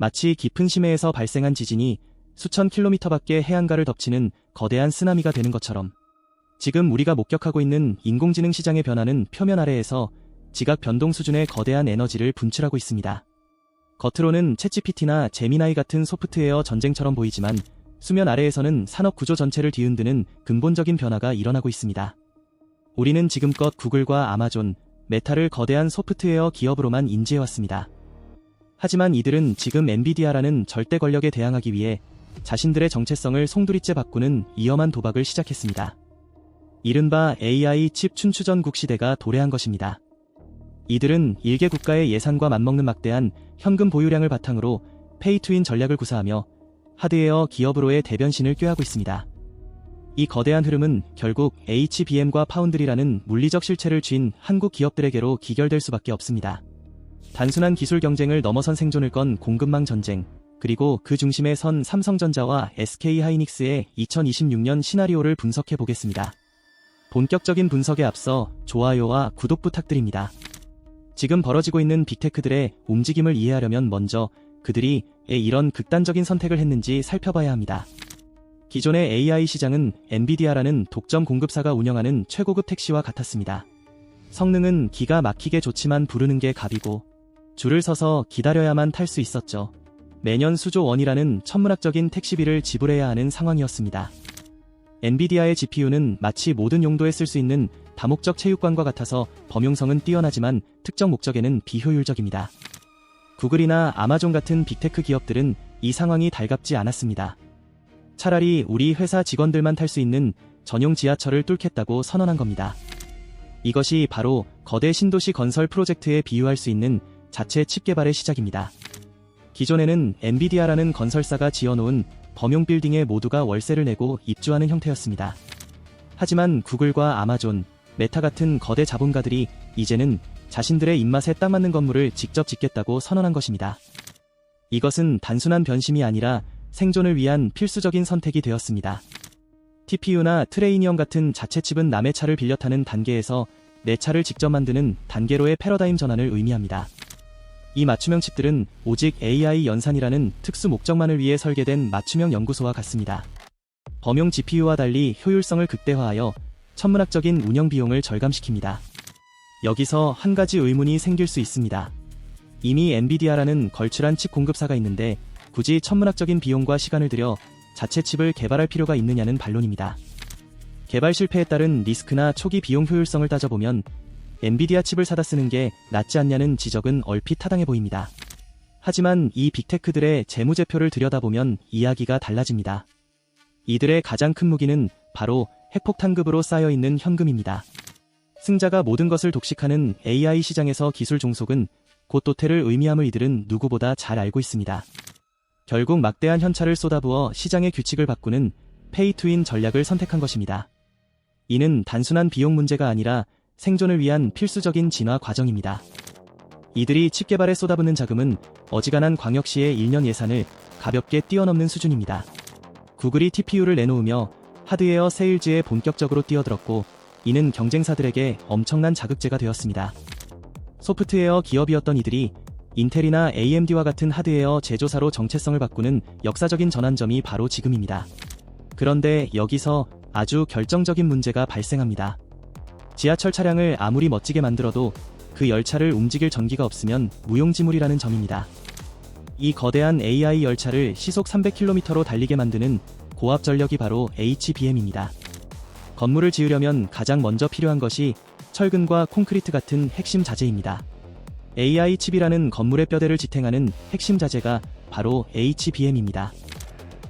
마치 깊은 심해에서 발생한 지진이 수천 킬로미터 밖의 해안가를 덮치는 거대한 쓰나미가 되는 것처럼 지금 우리가 목격하고 있는 인공지능 시장의 변화는 표면 아래에서 지각 변동 수준의 거대한 에너지를 분출하고 있습니다. 겉으로는 챗GPT나 제미나이 같은 소프트웨어 전쟁처럼 보이지만 수면 아래에서는 산업 구조 전체를 뒤흔드는 근본적인 변화가 일어나고 있습니다. 우리는 지금껏 구글과 아마존, 메타를 거대한 소프트웨어 기업으로만 인지해왔습니다. 하지만 이들은 지금 엔비디아라는 절대 권력에 대항하기 위해 자신들의 정체성을 송두리째 바꾸는 위험한 도박을 시작했습니다. 이른바 AI 칩 춘추전국 시대가 도래한 것입니다. 이들은 일개 국가의 예산과 맞먹는 막대한 현금 보유량을 바탕으로 페이투윈 전략을 구사하며 하드웨어 기업으로의 대변신을 꾀하고 있습니다. 이 거대한 흐름은 결국 HBM과 파운드리라는 물리적 실체를 쥔 한국 기업들에게로 기결될 수밖에 없습니다. 단순한 기술 경쟁을 넘어선 생존을 건 공급망 전쟁, 그리고 그 중심에 선 삼성전자와 SK하이닉스의 2026년 시나리오를 분석해 보겠습니다. 본격적인 분석에 앞서 좋아요와 구독 부탁드립니다. 지금 벌어지고 있는 빅테크들의 움직임을 이해하려면 먼저 그들이 왜 이런 극단적인 선택을 했는지 살펴봐야 합니다. 기존의 AI 시장은 엔비디아라는 독점 공급사가 운영하는 최고급 택시와 같았습니다. 성능은 기가 막히게 좋지만 부르는 게 갑이고 줄을 서서 기다려야만 탈 수 있었죠. 매년 수조 원이라는 천문학적인 택시비를 지불해야 하는 상황이었습니다. 엔비디아의 GPU는 마치 모든 용도에 쓸 수 있는 다목적 체육관과 같아서 범용성은 뛰어나지만 특정 목적에는 비효율적입니다. 구글이나 아마존 같은 빅테크 기업들은 이 상황이 달갑지 않았습니다. 차라리 우리 회사 직원들만 탈 수 있는 전용 지하철을 뚫겠다고 선언한 겁니다. 이것이 바로 거대 신도시 건설 프로젝트에 비유할 수 있는 자체 칩 개발의 시작입니다. 기존에는 엔비디아라는 건설사가 지어놓은 범용 빌딩에 모두가 월세를 내고 입주하는 형태였습니다. 하지만 구글과 아마존, 메타 같은 거대 자본가들이 이제는 자신들의 입맛에 딱 맞는 건물을 직접 짓겠다고 선언한 것입니다. 이것은 단순한 변심이 아니라 생존을 위한 필수적인 선택이 되었습니다. TPU나 트레이니엄 같은 자체 칩은 남의 차를 빌려 타는 단계에서 내 차를 직접 만드는 단계로의 패러다임 전환을 의미합니다. 이 맞춤형 칩들은 오직 AI 연산이라는 특수 목적만을 위해 설계된 맞춤형 연구소와 같습니다. 범용 GPU와 달리 효율성을 극대화하여 천문학적인 운영 비용을 절감시킵니다. 여기서 한 가지 의문이 생길 수 있습니다. 이미 엔비디아라는 걸출한 칩 공급사가 있는데 굳이 천문학적인 비용과 시간을 들여 자체 칩을 개발할 필요가 있느냐는 반론입니다. 개발 실패에 따른 리스크나 초기 비용 효율성을 따져보면 엔비디아 칩을 사다 쓰는 게 낫지 않냐는 지적은 얼핏 타당해 보입니다. 하지만 이 빅테크들의 재무제표를 들여다보면 이야기가 달라집니다. 이들의 가장 큰 무기는 바로 핵폭탄급으로 쌓여있는 현금입니다. 승자가 모든 것을 독식하는 AI 시장에서 기술 종속은 곧 도태를 의미함을 이들은 누구보다 잘 알고 있습니다. 결국 막대한 현찰을 쏟아부어 시장의 규칙을 바꾸는 페이투윈 전략을 선택한 것입니다. 이는 단순한 비용 문제가 아니라 생존을 위한 필수적인 진화 과정입니다. 이들이 칩 개발에 쏟아붓는 자금은 어지간한 광역시의 1년 예산을 가볍게 뛰어넘는 수준입니다. 구글이 TPU를 내놓으며 하드웨어 세일즈에 본격적으로 뛰어들었고 이는 경쟁사들에게 엄청난 자극제가 되었습니다. 소프트웨어 기업이었던 이들이 인텔이나 AMD와 같은 하드웨어 제조사로 정체성을 바꾸는 역사적인 전환점이 바로 지금입니다. 그런데 여기서 아주 결정적인 문제가 발생합니다. 지하철 차량을 아무리 멋지게 만들어도 그 열차를 움직일 전기가 없으면 무용지물이라는 점입니다. 이 거대한 AI 열차를 시속 300km로 달리게 만드는 고압 전력이 바로 HBM입니다. 건물을 지으려면 가장 먼저 필요한 것이 철근과 콘크리트 같은 핵심 자재입니다. AI 칩이라는 건물의 뼈대를 지탱하는 핵심 자재가 바로 HBM입니다.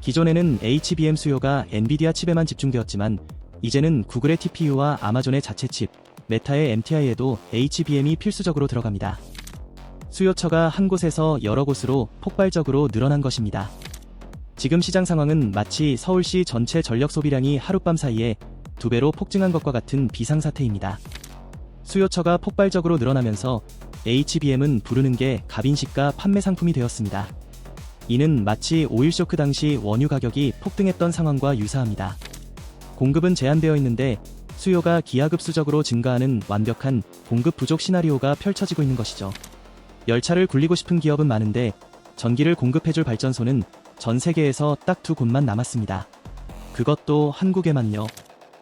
기존에는 HBM 수요가 엔비디아 칩에만 집중되었지만 이제는 구글의 TPU와 아마존의 자체 칩, 메타의 MTI에도 HBM이 필수적으로 들어갑니다. 수요처가 한 곳에서 여러 곳으로 폭발적으로 늘어난 것입니다. 지금 시장 상황은 마치 서울시 전체 전력 소비량이 하룻밤 사이에 2배로 폭증한 것과 같은 비상사태입니다. 수요처가 폭발적으로 늘어나면서 HBM은 부르는 게 갑인시가 판매 상품이 되었습니다. 이는 마치 오일 쇼크 당시 원유 가격이 폭등했던 상황과 유사합니다. 공급은 제한되어 있는데 수요가 기하급수적으로 증가하는 완벽한 공급 부족 시나리오가 펼쳐지고 있는 것이죠. 열차를 굴리고 싶은 기업은 많은데 전기를 공급해줄 발전소는 전 세계에서 딱 2곳만 남았습니다. 그것도 한국에만요.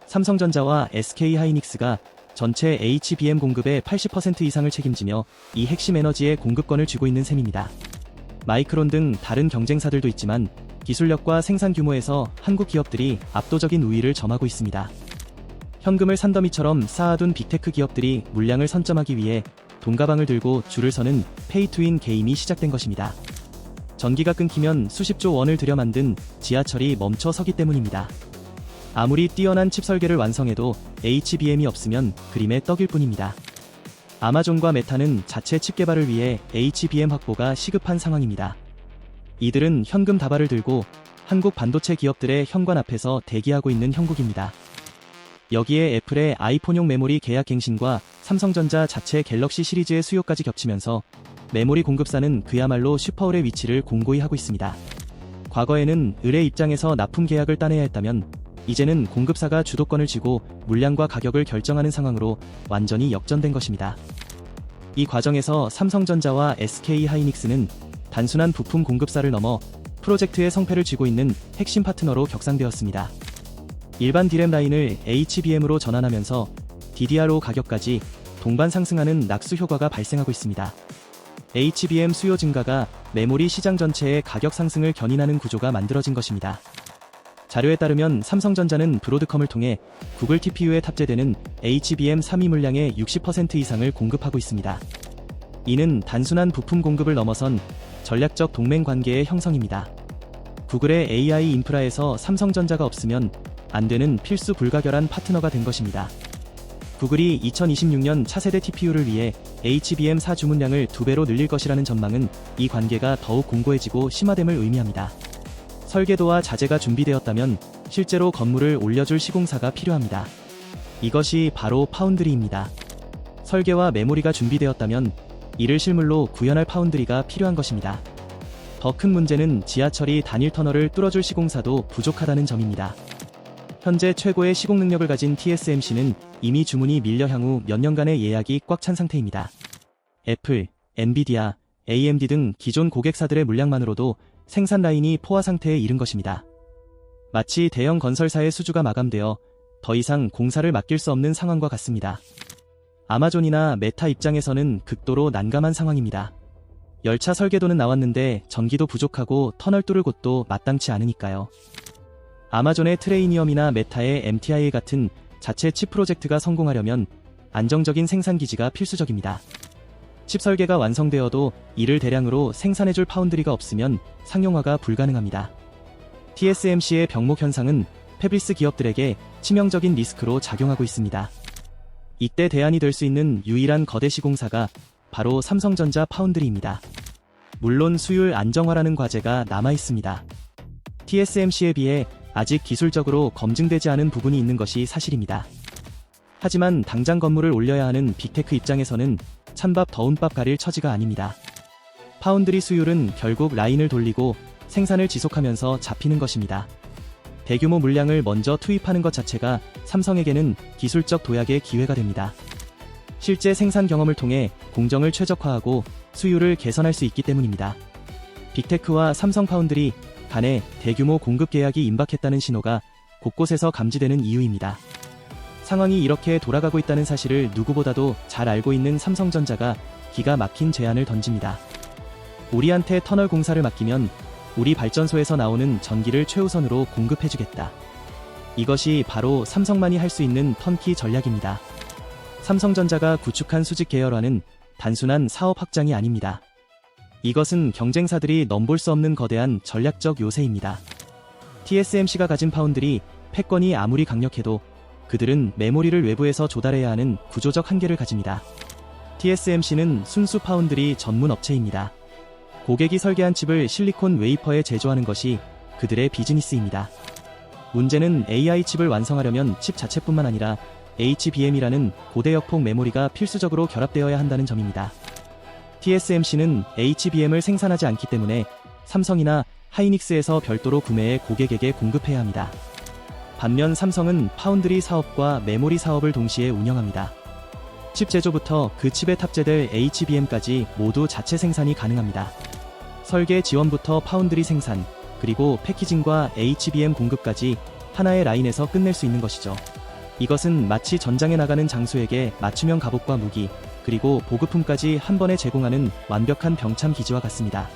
삼성전자와 SK하이닉스가 전체 HBM 공급의 80% 이상을 책임지며 이 핵심 에너지의 공급권을 쥐고 있는 셈입니다. 마이크론 등 다른 경쟁사들도 있지만 기술력과 생산 규모에서 한국 기업들이 압도적인 우위를 점하고 있습니다. 현금을 산더미처럼 쌓아둔 빅테크 기업들이 물량을 선점하기 위해 돈가방을 들고 줄을 서는 페이투윈 게임이 시작된 것입니다. 전기가 끊기면 수십조 원을 들여 만든 지하철이 멈춰 서기 때문입니다. 아무리 뛰어난 칩 설계를 완성해도 HBM이 없으면 그림의 떡일 뿐입니다. 아마존과 메타는 자체 칩 개발을 위해 HBM 확보가 시급한 상황입니다. 이들은 현금 다발을 들고 한국 반도체 기업들의 현관 앞에서 대기하고 있는 형국입니다. 여기에 애플의 아이폰용 메모리 계약 갱신과 삼성전자 자체 갤럭시 시리즈의 수요까지 겹치면서 메모리 공급사는 그야말로 슈퍼을의 위치를 공고히 하고 있습니다. 과거에는 을의 입장에서 납품 계약을 따내야 했다면 이제는 공급사가 주도권을 쥐고 물량과 가격을 결정하는 상황으로 완전히 역전된 것입니다. 이 과정에서 삼성전자와 SK하이닉스는 단순한 부품 공급사를 넘어 프로젝트의 성패를 쥐고 있는 핵심 파트너로 격상되었습니다. 일반 D램 라인을 HBM으로 전환하면서 DDR5 가격까지 동반 상승하는 낙수 효과가 발생하고 있습니다. HBM 수요 증가가 메모리 시장 전체의 가격 상승을 견인하는 구조가 만들어진 것입니다. 자료에 따르면 삼성전자는 브로드컴을 통해 구글 TPU에 탑재되는 HBM 3위 물량의 60% 이상을 공급하고 있습니다. 이는 단순한 부품 공급을 넘어선 전략적 동맹 관계의 형성입니다. 구글의 AI 인프라에서 삼성전자가 없으면 안 되는 필수 불가결한 파트너가 된 것입니다. 구글이 2026년 차세대 TPU를 위해 HBM4 주문량을 2배로 늘릴 것이라는 전망은 이 관계가 더욱 공고해지고 심화됨을 의미합니다. 설계도와 자재가 준비되었다면 실제로 건물을 올려줄 시공사가 필요합니다. 이것이 바로 파운드리입니다. 설계와 메모리가 준비되었다면 이를 실물로 구현할 파운드리가 필요한 것입니다. 더 큰 문제는 지하철이 단일 터널을 뚫어줄 시공사도 부족하다는 점입니다. 현재 최고의 시공 능력을 가진 TSMC는 이미 주문이 밀려 향후 몇 년간의 예약이 꽉 찬 상태입니다. 애플, 엔비디아, AMD 등 기존 고객사들의 물량만으로도 생산 라인이 포화 상태에 이른 것입니다. 마치 대형 건설사의 수주가 마감되어 더 이상 공사를 맡길 수 없는 상황과 같습니다. 아마존이나 메타 입장에서는 극도로 난감한 상황입니다. 열차 설계도는 나왔는데 전기도 부족하고 터널 뚫을 곳도 마땅치 않으니까요. 아마존의 트레이니엄이나 메타의 MTIA 같은 자체 칩 프로젝트가 성공하려면 안정적인 생산 기지가 필수적입니다. 칩 설계가 완성되어도 이를 대량으로 생산해줄 파운드리가 없으면 상용화가 불가능합니다. TSMC의 병목 현상은 패블리스 기업들에게 치명적인 리스크로 작용하고 있습니다. 이때 대안이 될 수 있는 유일한 거대 시공사가 바로 삼성전자 파운드리입니다. 물론 수율 안정화라는 과제가 남아 있습니다. TSMC에 비해 아직 기술적으로 검증되지 않은 부분이 있는 것이 사실입니다. 하지만 당장 건물을 올려야 하는 빅테크 입장에서는 찬밥 더운 밥 가릴 처지가 아닙니다. 파운드리 수율은 결국 라인을 돌리고 생산을 지속하면서 잡히는 것입니다. 대규모 물량을 먼저 투입하는 것 자체가 삼성에게는 기술적 도약의 기회가 됩니다. 실제 생산 경험을 통해 공정을 최적화하고 수율을 개선할 수 있기 때문입니다. 빅테크와 삼성 파운드리 간에 대규모 공급 계약이 임박했다는 신호가 곳곳에서 감지되는 이유입니다. 상황이 이렇게 돌아가고 있다는 사실을 누구보다도 잘 알고 있는 삼성전자가 기가 막힌 제안을 던집니다. 우리한테 터널 공사를 맡기면 우리 발전소에서 나오는 전기를 최우선으로 공급해주겠다. 이것이 바로 삼성만이 할 수 있는 턴키 전략입니다. 삼성전자가 구축한 수직 계열화는 단순한 사업 확장이 아닙니다. 이것은 경쟁사들이 넘볼 수 없는 거대한 전략적 요새입니다. TSMC가 가진 파운드리, 패권이 아무리 강력해도 그들은 메모리를 외부에서 조달해야 하는 구조적 한계를 가집니다. TSMC는 순수 파운드리 전문 업체입니다. 고객이 설계한 칩을 실리콘 웨이퍼에 제조하는 것이 그들의 비즈니스입니다. 문제는 AI 칩을 완성하려면 칩 자체뿐만 아니라 HBM이라는 고대 역폭 메모리가 필수적으로 결합되어야 한다는 점입니다. TSMC는 HBM을 생산하지 않기 때문에 삼성이나 하이닉스에서 별도로 구매해 고객에게 공급해야 합니다. 반면 삼성은 파운드리 사업과 메모리 사업을 동시에 운영합니다. 칩 제조부터 그 칩에 탑재될 HBM까지 모두 자체 생산이 가능합니다. 설계 지원부터 파운드리 생산, 그리고 패키징과 HBM 공급까지 하나의 라인에서 끝낼 수 있는 것이죠. 이것은 마치 전장에 나가는 장수에게 맞춤형 갑옷과 무기, 그리고 보급품까지 한 번에 제공하는 완벽한 병참 기지와 같습니다.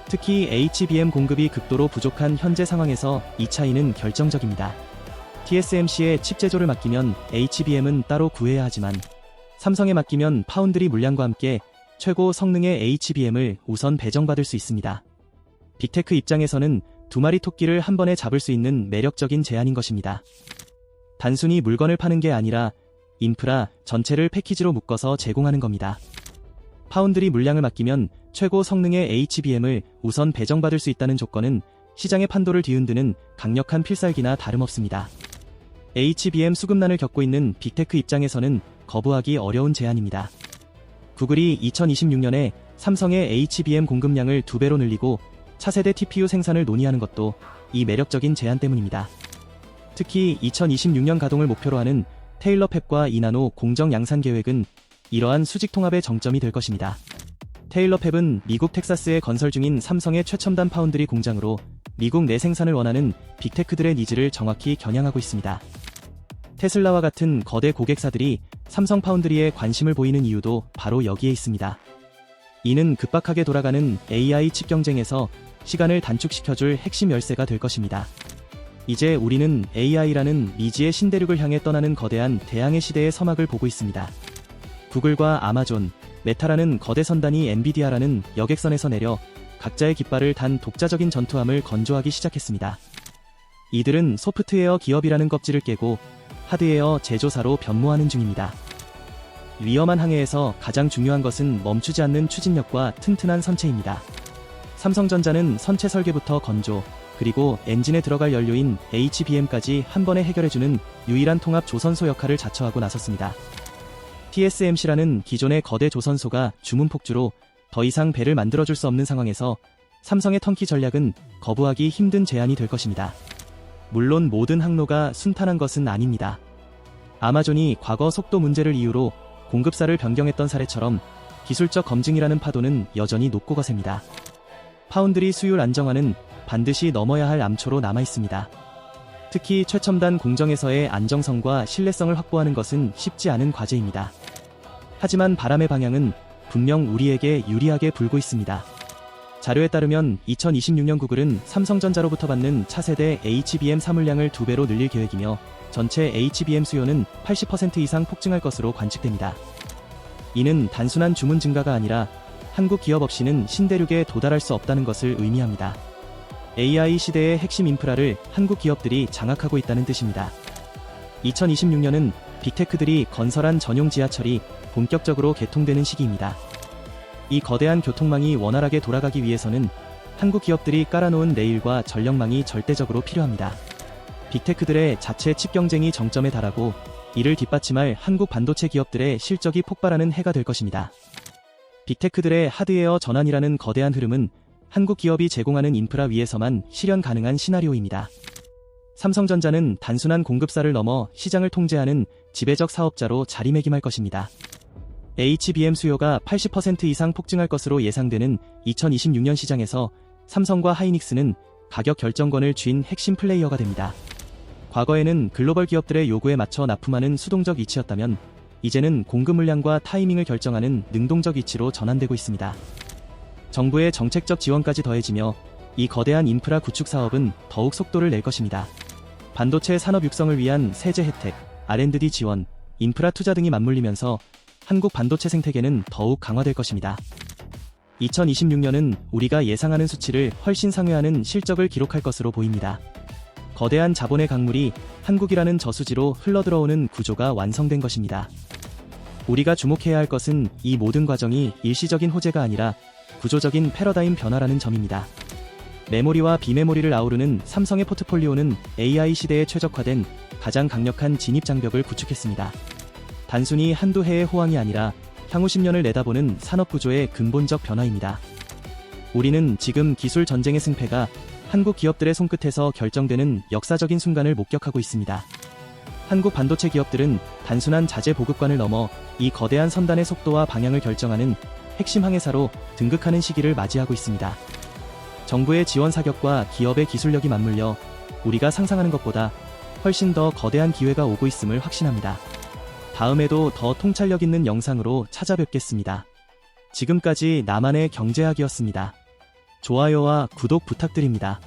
특히 HBM 공급이 극도로 부족한 현재 상황에서 이 차이는 결정적입니다. TSMC에 칩 제조를 맡기면 HBM은 따로 구해야 하지만 삼성에 맡기면 파운드리 물량과 함께 최고 성능의 HBM을 우선 배정받을 수 있습니다. 빅테크 입장에서는 두 마리 토끼를 한 번에 잡을 수 있는 매력적인 제안인 것입니다. 단순히 물건을 파는 게 아니라 인프라 전체를 패키지로 묶어서 제공하는 겁니다. 파운드리 물량을 맡기면 최고 성능의 HBM을 우선 배정받을 수 있다는 조건은 시장의 판도를 뒤흔드는 강력한 필살기나 다름없습니다. HBM 수급난을 겪고 있는 빅테크 입장에서는 거부하기 어려운 제안입니다. 구글이 2026년에 삼성의 HBM 공급량을 2배로 늘리고 차세대 TPU 생산을 논의하는 것도 이 매력적인 제안 때문입니다. 특히 2026년 가동을 목표로 하는 테일러 팹과 이나노 공정 양산 계획은 이러한 수직 통합의 정점이 될 것입니다. 테일러 팹은 미국 텍사스에 건설 중인 삼성의 최첨단 파운드리 공장으로 미국 내 생산을 원하는 빅테크들의 니즈를 정확히 겨냥하고 있습니다. 테슬라와 같은 거대 고객사들이 삼성 파운드리에 관심을 보이는 이유도 바로 여기에 있습니다. 이는 급박하게 돌아가는 AI 칩 경쟁에서 시간을 단축시켜줄 핵심 열쇠가 될 것입니다. 이제 우리는 AI라는 미지의 신대륙을 향해 떠나는 거대한 대항해 시대의 서막을 보고 있습니다. 구글과 아마존, 메타라는 거대 선단이 엔비디아라는 여객선에서 내려 각자의 깃발을 단 독자적인 전투함을 건조하기 시작했습니다. 이들은 소프트웨어 기업이라는 껍질을 깨고 하드웨어 제조사로 변모하는 중입니다. 위험한 항해에서 가장 중요한 것은 멈추지 않는 추진력과 튼튼한 선체입니다. 삼성전자는 선체 설계부터 건조, 그리고 엔진에 들어갈 연료인 HBM까지 한 번에 해결해주는 유일한 통합 조선소 역할을 자처하고 나섰습니다. TSMC라는 기존의 거대 조선소가 주문 폭주로 더 이상 배를 만들어줄 수 없는 상황에서 삼성의 턴키 전략은 거부하기 힘든 제안이 될 것입니다. 물론 모든 항로가 순탄한 것은 아닙니다. 아마존이 과거 속도 문제를 이유로 공급사를 변경했던 사례처럼 기술적 검증이라는 파도는 여전히 높고 거셉니다. 파운드리 수율 안정화는 반드시 넘어야 할 암초로 남아있습니다. 특히 최첨단 공정에서의 안정성과 신뢰성을 확보하는 것은 쉽지 않은 과제입니다. 하지만 바람의 방향은 분명 우리에게 유리하게 불고 있습니다. 자료에 따르면 2026년 구글은 삼성전자로부터 받는 차세대 HBM 사물량을 2배로 늘릴 계획이며 전체 HBM 수요는 80% 이상 폭증할 것으로 관측됩니다. 이는 단순한 주문 증가가 아니라 한국 기업 없이는 신대륙에 도달할 수 없다는 것을 의미합니다. AI 시대의 핵심 인프라를 한국 기업들이 장악하고 있다는 뜻입니다. 2026년은 빅테크들이 건설한 전용 지하철이 본격적으로 개통되는 시기입니다. 이 거대한 교통망이 원활하게 돌아가기 위해서는 한국 기업들이 깔아놓은 레일과 전력망이 절대적으로 필요합니다. 빅테크들의 자체 칩 경쟁이 정점에 달하고 이를 뒷받침할 한국 반도체 기업들의 실적이 폭발하는 해가 될 것입니다. 빅테크들의 하드웨어 전환이라는 거대한 흐름은 한국 기업이 제공하는 인프라 위에서만 실현 가능한 시나리오입니다. 삼성전자는 단순한 공급사를 넘어 시장을 통제하는 지배적 사업자로 자리매김할 것입니다. HBM 수요가 80% 이상 폭증할 것으로 예상되는 2026년 시장에서 삼성과 하이닉스는 가격 결정권을 쥔 핵심 플레이어가 됩니다. 과거에는 글로벌 기업들의 요구에 맞춰 납품하는 수동적 위치였다면 이제는 공급 물량과 타이밍을 결정하는 능동적 위치로 전환되고 있습니다. 정부의 정책적 지원까지 더해지며 이 거대한 인프라 구축 사업은 더욱 속도를 낼 것입니다. 반도체 산업 육성을 위한 세제 혜택, R&D 지원, 인프라 투자 등이 맞물리면서 한국 반도체 생태계는 더욱 강화될 것입니다. 2026년은 우리가 예상하는 수치를 훨씬 상회하는 실적을 기록할 것으로 보입니다. 거대한 자본의 강물이 한국이라는 저수지로 흘러들어오는 구조가 완성된 것입니다. 우리가 주목해야 할 것은 이 모든 과정이 일시적인 호재가 아니라 구조적인 패러다임 변화라는 점입니다. 메모리와 비메모리를 아우르는 삼성의 포트폴리오는 AI 시대에 최적화된 가장 강력한 진입 장벽을 구축했습니다. 단순히 한두 해의 호황이 아니라 향후 10년을 내다보는 산업 구조의 근본적 변화입니다. 우리는 지금 기술 전쟁의 승패가 한국 기업들의 손끝에서 결정되는 역사적인 순간을 목격하고 있습니다. 한국 반도체 기업들은 단순한 자재 보급관을 넘어 이 거대한 선단의 속도와 방향을 결정하는 핵심 항해사로 등극하는 시기를 맞이하고 있습니다. 정부의 지원 사격과 기업의 기술력이 맞물려 우리가 상상하는 것보다 훨씬 더 거대한 기회가 오고 있음을 확신합니다. 다음에도 더 통찰력 있는 영상으로 찾아뵙겠습니다. 지금까지 나만의 경제학이었습니다. 좋아요와 구독 부탁드립니다.